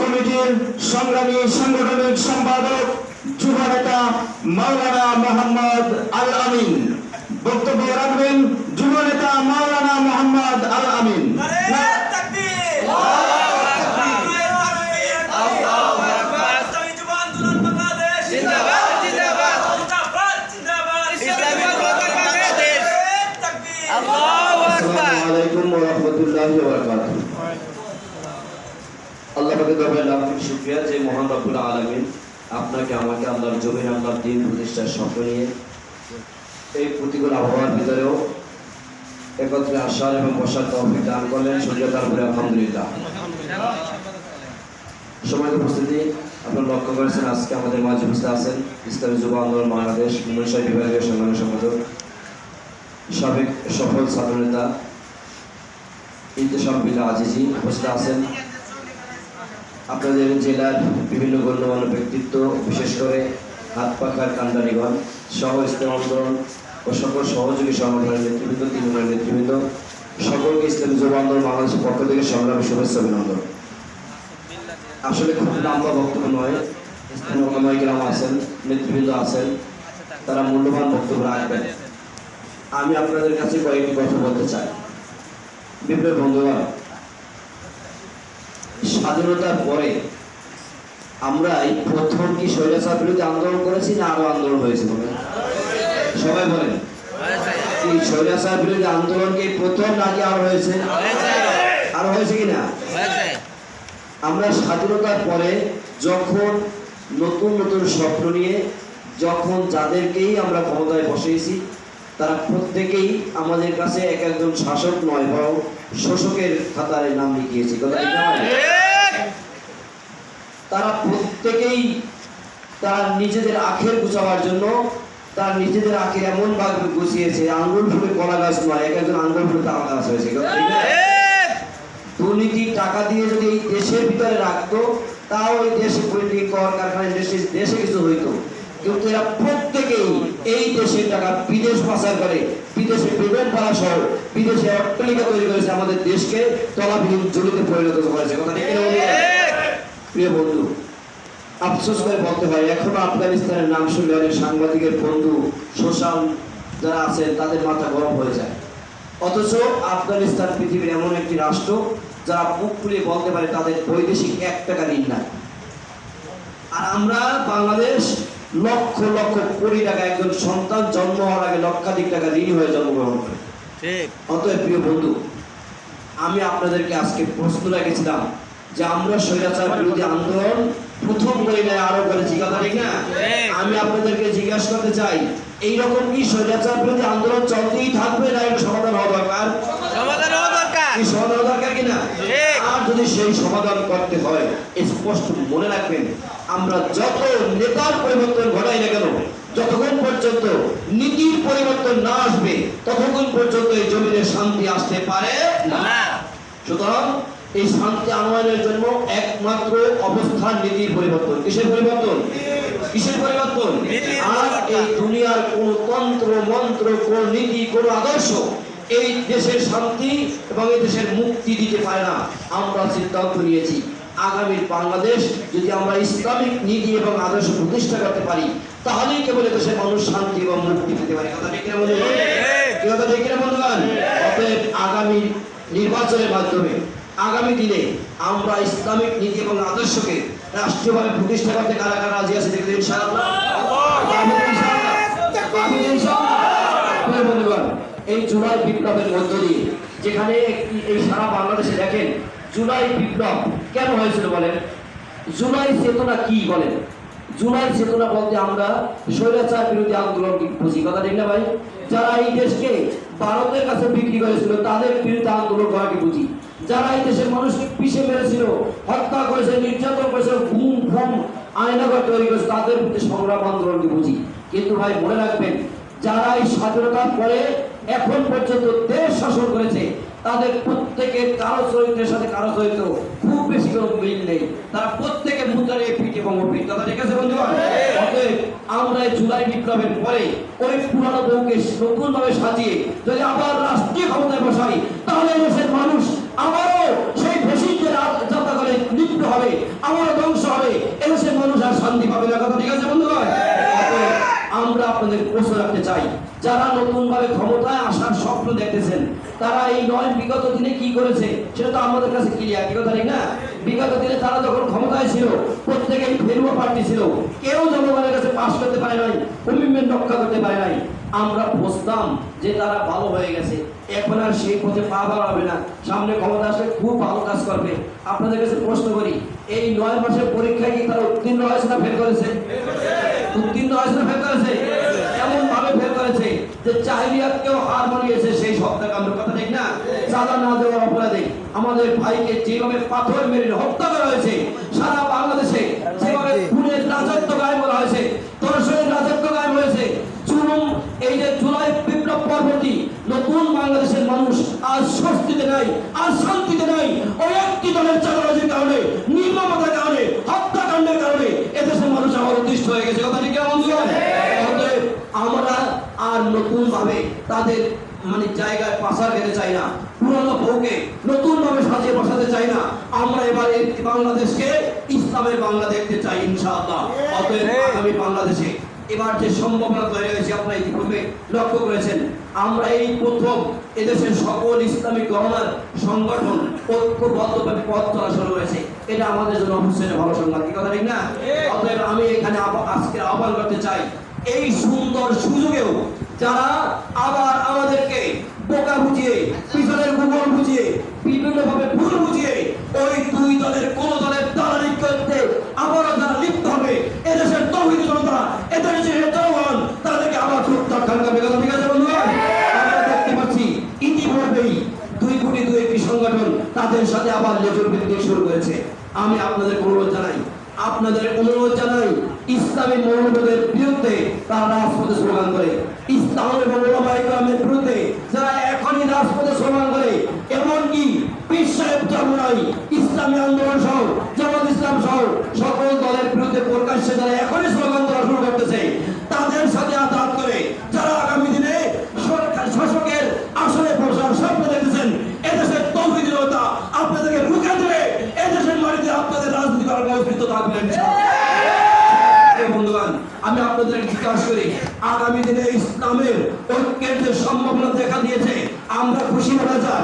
কমিটির সংগ্রামী সাংগঠনিক সম্পাদক যুব নেতা মাওলানা মোহাম্মদ আল আমিন বক্তব্য রাখবেন। যুব নেতা মাওলানা মোহাম্মদ আল আমিন। আল্লাহ পাকের দরবারে লাখ কোটি শুকরিয়া যে মহান রব্বুল আলামিন আপনাকে আমাকে আল্লাহর জমিন আল্লাহর দ্বীন প্রতিষ্ঠার স্বপ্ন নিয়ে এই প্রতিকূল আবহাওয়ার ভিতরেও একত্রে আসার এবং বসার তৌফিক দান করলেন। শরীয়ত তারপরে আলহামদুলিল্লাহ। সময় উপস্থিতি আপনারা লক্ষ্য করেছেন আজকে আমাদের মাঝে উপস্থিত আছেন ইসলামী যুব আন্দোলন বাংলাদেশ মনীষা বিভাগীয় সংগ্রামী সম্পাদক সাবেক সফল ছাত্রনেতা ইন্তেশাম বিল্লাহ আজিজি উপস্থিত আছেন। আপনাদের জেলার বিভিন্ন গণ্যমান্য ব্যক্তিত্ব বিশেষ করে হাত পাখার কান্দারিগণ সহ ইসলাম আন্দোলন ও সকল সহযোগী সংগঠনের নেতৃবৃন্দ তৃণমূলের নেতৃবৃন্দ সকলকে ইসলামী যুব আন্দোলন বাংলাদেশের পক্ষ থেকে সংগ্রামী শুভেচ্ছা অভিনন্দন। আসলে খুব লম্বা বক্তব্য নয়, স্থানীয় গ্রাম আছেন, নেতৃবৃন্দ আছেন, তারা মূল্যবান বক্তব্য রাখবেন। আমি আপনাদের কাছে কয়েকটি কথা বলতে চাই। বিপ্লবী বন্ধুগণ, স্বাধীনতার পরে আমরা এই প্রথম কি স্বৈরাচার বিরোধী আন্দোলন করেছি না আরো আন্দোলন হয়েছে? সবাই বলেন, এই স্বৈরাচার বিরোধী আন্দোলন কি প্রথম নাকি আরো হয়েছে? আরো হয়েছে কিনা? আমরা স্বাধীনতার পরে যখন নতুন নতুন স্বপ্ন নিয়ে যখন যাদেরকেই আমরা ক্ষমতায় বসিয়েছি তারা প্রত্যেকেই আমাদের কাছে এক একজন শাসক নয় বরং শোষকের খাতায় নাম লিখিয়েছে। তারা প্রত্যেকেই তারা নিজেদের আখের গুছাবার জন্য তার নিজেদের আখের এমন ভাবে গুছিয়েছে আঙ্গুল ফুলে কলা গাছ নয়, এক একজন আঙ্গুল ফুলে তাল গাছ হয়েছে। দুর্নীতি টাকা দিয়ে যদি এই দেশের ভিতরে রাখতো তাও এই দেশে পরিণতি কর কারখানায় দেশে কিছু হইতো, কিন্তু এরা প্রত্যেকেই এই দেশের টাকা বিদেশ পাচার করে, বিদেশে বেতন পাড়া সহ বিদেশে অট্টালিকা তৈরি করেছে, আমাদের দেশকে তলাবিহীন জড়িতে পরিণত করেছে। কথা ঠিক না? প্রিয় বন্ধু, আফসোস করে বলতে হয় এখনো আফগানিস্তানের নাম শুনলে অনেক সাংবাদিকের বন্ধু সোশ্যাল যারা আছেন তাদের মাথা গরম হয়ে যায়। অথচ আফগানিস্তান পৃথিবীর এমন একটি রাষ্ট্র যারা মুখ খুলে বলতে পারে তাদের বৈদেশিক 1 টাকা ঋণ নাই। আর আমরা বাংলাদেশ লক্ষ লক্ষ কোটি টাকা, একজন সন্তান জন্ম হওয়ার আগে লক্ষাধিক টাকা ঋণ হয়ে জন্মগ্রহণ করে। অতএব প্রিয় বন্ধু, আমি আপনাদেরকে আজকে প্রশ্ন রেখেছিলাম যে আমরা স্বৈরাচার বিরোধী আন্দোলন প্রথম করি না আরো করেছি। কথা ঠিক না? আমি আপনাদেরকে জিজ্ঞাসা করতে চাই, এইরকম কি স্বৈরাচার বিরোধী আন্দোলন চলতেই থাকবে না এর সমাধান হওয়া দরকার? সমাধান হওয়া দরকার কিনা? আর যদি সেই সমাধান করতে হয় স্পষ্ট মনে রাখবেন, আমরা যত নেতার পরিবর্তন ঘটাই না কেন, যতক্ষণ পর্যন্ত নীতির পরিবর্তন না আসবে ততক্ষণ পর্যন্ত এই জমিনে শান্তি আসতে পারে না। সুতরাং এই শান্তি আনয়নের জন্য একমাত্র অবস্থান নীতির পরিবর্তন। কিসের পরিবর্তন? কিসের পরিবর্তন? আর এই দুনিয়ার কোন তন্ত্র মন্ত্র, কোন নীতি, কোন আদর্শ এই দেশের শান্তি এবং এই দেশের মুক্তি দিতে পারে না। আমরা সিদ্ধান্ত নিয়েছি আগামী বাংলাদেশ যদি আমরা ইসলামিক নীতি এবং আদর্শ প্রতিষ্ঠা করতে পারি তাহলেই কেবল দেশের মানুষ শান্তি এবং মুক্তি পেতে পারে। কথা ঠিক না বন্ধুগণ? কথা ঠিক না বন্ধুগণ? অতএব আগামী নির্বাচনের মাধ্যমে আগামী দিনে আমরা ইসলামিক নীতি এবং আদর্শকে রাষ্ট্রীয়ভাবে প্রতিষ্ঠা করতে কারা কারা রাজি আছে দেখবেন ইনশাআল্লাহ। বন্ধুগণ, এই জুলাই বিপ্লবের মধ্য দিয়ে যেখানে এই সারা বাংলাদেশে দেখেন জুলাই বিপ্লব কেন হয়েছিল বলেন? জুলাই চেতনা কি বলেন? জুলাই চেতনা বলতে আমরা স্বৈরাচার বিরোধী আন্দোলন বুঝি। কথা ঠিক না ভাই? যারা এই দেশকে ভারতের কাছে বিক্রি করেছিল তাদের বিরুদ্ধে আন্দোলন করাকে বুঝি। যারা এই দেশের মানুষকে পিষে মেরেছিল, হত্যা করেছে, নির্যাতন করেছে, ঘুম ঘুম আয়নাঘর তৈরি করেছে তাদের বিরুদ্ধে সংগ্রাম আন্দোলনকে বুঝি। কিন্তু ভাই মনে রাখবেন, যারা এই স্বাধীনতার পরে এখন পর্যন্ত দেশ শাসন করেছে তাদের প্রত্যেকের কারো চরিত্রের সাথে কারো চরিত্র খুব বেশি কোনো মিল নেই। তারা প্রত্যেকে মুদ্রার পিঠ এবং অপিঠ। কথা ঠিক আছে বন্ধুগণ? অতএব আমরা এই জুলাই বিপ্লবের পরে ওই পুরানো বউকে নতুন ভাবে সাজিয়ে যদি আবার রাষ্ট্রীয় ক্ষমতায় বসাই তাহলে দেশের মানুষ আবারও সেই ফ্যাসিস্টের যাত্রা করে লিপ্ত হবে, আমারও ধ্বংস হবে, এদেশের মানুষ আর শান্তি পাবে না। কথা ঠিক আছে বন্ধুগণ? অতএব আমরা আপনাদের প্রশ্ন রাখতে চাই, যারা নতুন ভাবে ক্ষমতায় আসার স্বপ্ন দেখতেছেন, তারা এই নয় বিগত দিনে কি করেছে সেটা তো আমাদের কাছে ক্লিয়ার, কি কথা ঠিক না? বিগত দিনে তারা যখন ক্ষমতায় ছিল, প্রত্যেকেই ফেরুয়া প্রার্থী ছিল, কেউ জনগণের কাছে পাশ করতে পারে নাই, কমিটমেন্ট রক্ষা করতে পারে নাই। আমরা বুঝতাম যে তারা ভালো হয়ে গেছে, এখন আর সেই পথে পা বাড়াবে না, সামনে ক্ষমতা আসলে খুব ভালো কাজ করবে। আপনাদের কাছে প্রশ্ন করি, এই 9 মাসের পরীক্ষায় কি তারা উত্তীর্ণ হয়েছে না ফেল করেছে? উত্তীর্ণ হয়েছে না ফেল করেছে? এমন ভাবে ফেল করেছে যে চাহিদাকেও হার মানিয়েছে সেই হত্যাকাণ্ড, কথা ঠিক না? চাঁদা না দেওয়ার অপরাধে আমাদের ভাইকে যেভাবে পাথর মেরে হত্যা করা হয়েছে, সারা বাংলাদেশে যেভাবে খুনের রাজত্ব কায়েম করা হয়েছে, ধর্ষণের রাজত্ব কায়েম হয়েছে, জুলুম, এই যে জুলাই বিপ্লব পরবর্তী নতুন বাংলাদেশের মানুষ আজ স্বস্তিতে নাই, আজ শান্তিতে নাই। ওই একটি দলের চাঁদাবাজির কারণে, নির্মমতার কারণে, হত্যাকাণ্ডের কারণে এদেশের মানুষ আমার অতিষ্ঠ হয়ে গেছে। কথা ঠিক কেমন? অতএব আমরা আর নতুন ভাবে তাদের জায়গায় পাশার খেতে চাই না, পুরনো বউকে নতুন ভাবে সাজিয়ে বসাতে চাই না। আমরা এবারে বাংলাদেশকে ইসলামের বাংলা দেখতে চাই ইনশাআল্লাহ। অতএব আগামী বাংলাদেশে এবার যে সম্ভাবনা তৈরি হয়েছে, আপনারা ইতিপূর্বে লক্ষ্য করেছেন, আমরা এই প্রথম এদেশের সকল ইসলামিক গণনার সংগঠন ঐক্যবদ্ধভাবে পথ চলা শুরু হয়েছে। এটা আমাদের জন্য অবশ্যই ভালো সংবাদ, কি কথা ঠিক না? অতএব আমি এখানে আজকে আহ্বান করতে চাই, এই সুন্দর সুযোগেও যারা আবার আমাদেরকে বোকা বুঝিয়ে, পিছনের গোবর বুঝিয়ে, বিভিন্নভাবে ভুল বুঝিয়ে ওই দুই দলের কোন দলের দালালি করতে আবারও যারা লিপ্ত হবে, এদেশের তৌহিদি জনতা, এদেশের জনগণ তাদেরকে আবার প্রত্যাখ্যান করবে। কথা ঠিক আছে বন্ধুগণ? আমরা দেখতে পাচ্ছি ইতিপূর্বেই 2 কোটি 2 একটি সংগঠন তাদের সাথে আবার লেজুর বৃদ্ধি শুরু করেছে। আমি আপনাদের অনুরোধ জানাই, ইসলামী মৌলবাদের বিরুদ্ধে তারা রাজপথে স্লোগান করে, ইসলাম এবং ওলামায়ে কেরামের বিরুদ্ধে যারা এখনই রাজপথে স্লোগান করে, এমনকি পীর সাহেব জামাই, ইসলামী আন্দোলন সহ, জামাত ইসলাম সহ সকল দলের বিরুদ্ধে প্রকাশ্যে যারা এখনই স্লোগান দেওয়া শুরু করতেছে, তাদের সাথে আঘাত করে যারা আগামী দিনে শাসকের আসনে বসার স্বপ্ন দেখতেছেন, এদেশের তৌহিদি জনতা আপনাদেরকে রুখে দেবে। এদেশের মাটিতে আপনাদের রাজনীতি করার অস্তিত্ব থাকবে না। বন্ধুগণ, আমি আপনাদের জিজ্ঞাসা করি, আগামী দিনে ইসলামের ঐক্যের যে সম্ভাবনা দেখা দিয়েছে, আমরা খুশি না বেজার?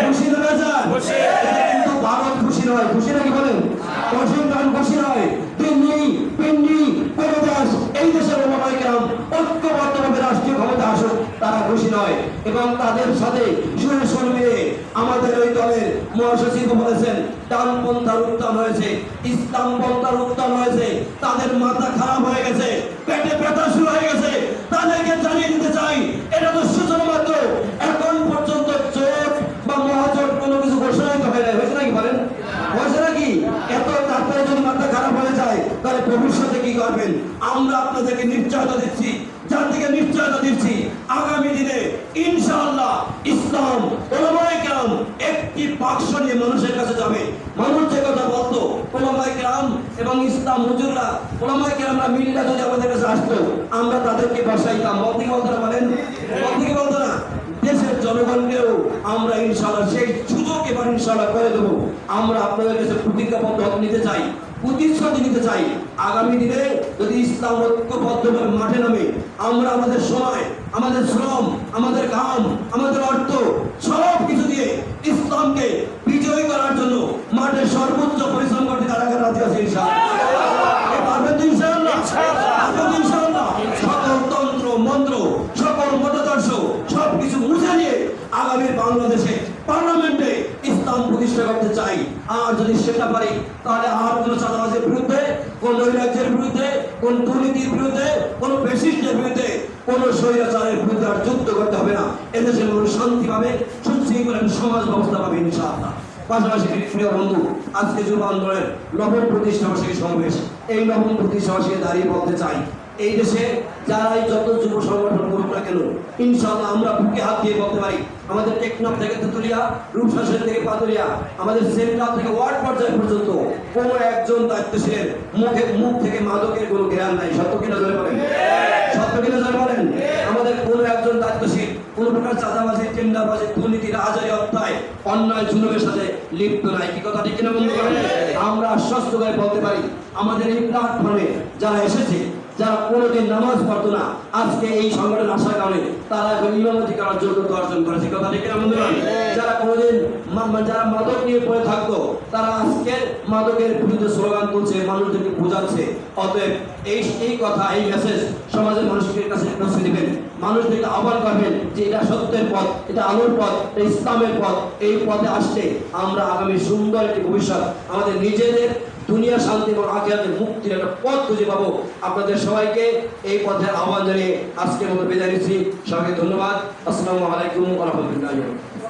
খুশি না বেজার? কিন্তু ভারত খুশি নয়, খুশি নাকি বলেন? ওয়াশিংটন খুশি নয়, দিল্লি, পিন্ডি, প্রদেশ, এই দেশের ওলামায়ে কেরাম ঐক্যবদ্ধভাবে রাষ্ট্রীয় ক্ষমতা আসুক, তারা খুশি নয়। এবং তাদের সাথে সুর মিলে আমাদের ওই দলের মহাসচিব বলেছেন, ডানপন্থার উত্থান হয়েছে, ইসলাম পন্থার উত্থান হয়েছে, তাদের মাথা খারাপ হয়ে গেছে, পেটে ব্যথা শুরু হয়ে গেছে। তাদেরকে জানিয়ে দিতে চাই, এটা তো সূচনা মাত্র, এখন পর্যন্ত জোট বা মহাজোট কোনো কিছু ঘোষণাই তো হয়নি। হয়েছে নাকি বলেন? হয়েছে নাকি? এত তাড়াতাড়ি যদি মাথা খারাপ হয়ে যায়, তাহলে ভবিষ্যতে কি করবেন? আমরা আপনাদেরকে নিশ্চয়তা দিচ্ছি, জাতিকে নিশ্চয়তা দিচ্ছি, আগামী দিনে ইনশাআল্লাহ ইসলাম ওলামায়ে কেরাম একটি বাক্স নিয়ে মানুষের কাছে যাবে। মানুষ যে কথা বলতো, ওলামায়ে কেরাম এবং ইসলাম হুজুররা, ওলামায়ে কেরামরা মিল্লা যদি আমাদের কাছে আসতো, আমরা তাদেরকে বসাইতাম। বলতে কি বলতো না বলেন? বলতে কি বলতো না? দেশের জনগণকেও আমরা ইনশাআল্লাহ সেই সুযোগ এবার ইনশাআল্লাহ করে দেবো। আমরা আপনাদের কাছে প্রতিজ্ঞাবদ্ধ নিতে চাই, প্রতিশ্রুতি নিতে চাই, আগামী দিনে যদি ইসলাম ঐক্যবদ্ধভাবে মাঠে নামে, আমরা আমাদের সময়, আমাদের শ্রম, আমাদের ঘাম, আমাদের অর্থ সব কিছু দিয়ে ইসলামকে বিজয়ী করার জন্য মাঠে সর্বোচ্চ পরিশ্রম করতে তারা রাজি আছে ইনশাআল্লাহ। সকল তন্ত্র মন্ত্র, সকল মতাদর্শ সবকিছু মুছে নিয়ে আগামী বাংলাদেশে পার্লামেন্টে ইসলাম প্রতিষ্ঠা করতে চাই। আর যদি সেটা পারি, তাহলে আর কোন চাঁদাবাজের বিরুদ্ধে, কোন নৈরাজ্যের বিরুদ্ধে, কোন দুর্নীতির বিরুদ্ধে, কোন ফ্যাসিস্টের বিরুদ্ধে, কোন স্বৈরাচারের বিরুদ্ধে আর যুদ্ধ করতে হবে না। এদেশে মানুষ শান্তি পাবে, সুশৃঙ্খল সমাজ ব্যবস্থা পাবে ইনশাআল্লাহ। পাশাপাশি প্রিয় বন্ধু, আজকে যুব আন্দোলনের নবম প্রতিষ্ঠাবার্ষিকী সমাবেশ, এই নবম প্রতিষ্ঠাবার্ষিকী দাঁড়িয়ে বলতে চাই, এই দেশে যারাই যত যুব সংগঠন করুক না কেন, ইনশাআল্লাহ আমরা বুকে হাত দিয়ে বলতে পারি আমাদের টেকনাফ থেকে তেতুলিয়া, রূপসাসের থেকে পাতুরিয়া, আমাদের সেন্ট্রাল থেকে ওয়ার্ড পর্যায় পর্যন্ত কোনো একজন দায়িত্বশীলের মুখ থেকে মাদকের কোনো জ্ঞান নাই। সত্য কিনা ধরে বলেন? সত্য কিনা ধরে বলেন? আমাদের কোনো একজন দায়িত্বশীল কোনো প্রকার চাঁদাবাজি, টেন্ডারবাজি, দুর্নীতি, রাহাজারি, অন্যায় জুলুমের সাথে লিপ্ত নাই। কি কথা ঠিক কিনা বন্ধু? আমরা আশ্বস্ত করে বলতে পারি আমাদের এই প্ল্যাটফর্মে যারা এসেছে, যারা কোনোদিন নামাজ পড়তো না, আজকে এই সংগঠন আসার কারণে তারা এখন ইমামতি করার যোগ্যতা অর্জন করেছে। কথা ঠিক কিনা বন্ধুরা? যারা কোনোদিন যারা মাদক নিয়ে পড়ে থাকতো, তারা আজকে মাদকের বিরুদ্ধে স্লোগান তুলছে, মানুষদেরকে বোঝাচ্ছে। অতএব এই কথা, এই মেসেজ সমাজের মানুষের কাছে পৌঁছে দিবেন, মানুষদেরকে আহ্বান করবেন যে এটা সত্যের পথ, এটা আলোর পথ, এটা ইসলামের পথ। এই পথে আসলে আমরা আগামী সুন্দর একটি ভবিষ্যৎ, আমাদের নিজেদের দুনিয়া শান্তি এবং আখিরাতের মুক্তির একটা পথ খুঁজে পাবো। আপনাদের সবাইকে এই পথের আহ্বান জানিয়ে আজকের মতো বিদায় নিচ্ছি। সবাইকে ধন্যবাদ। আসসালামু আলাইকুম ওয়া রাহমাতুল্লাহি ওয়া বারাকাতুহু।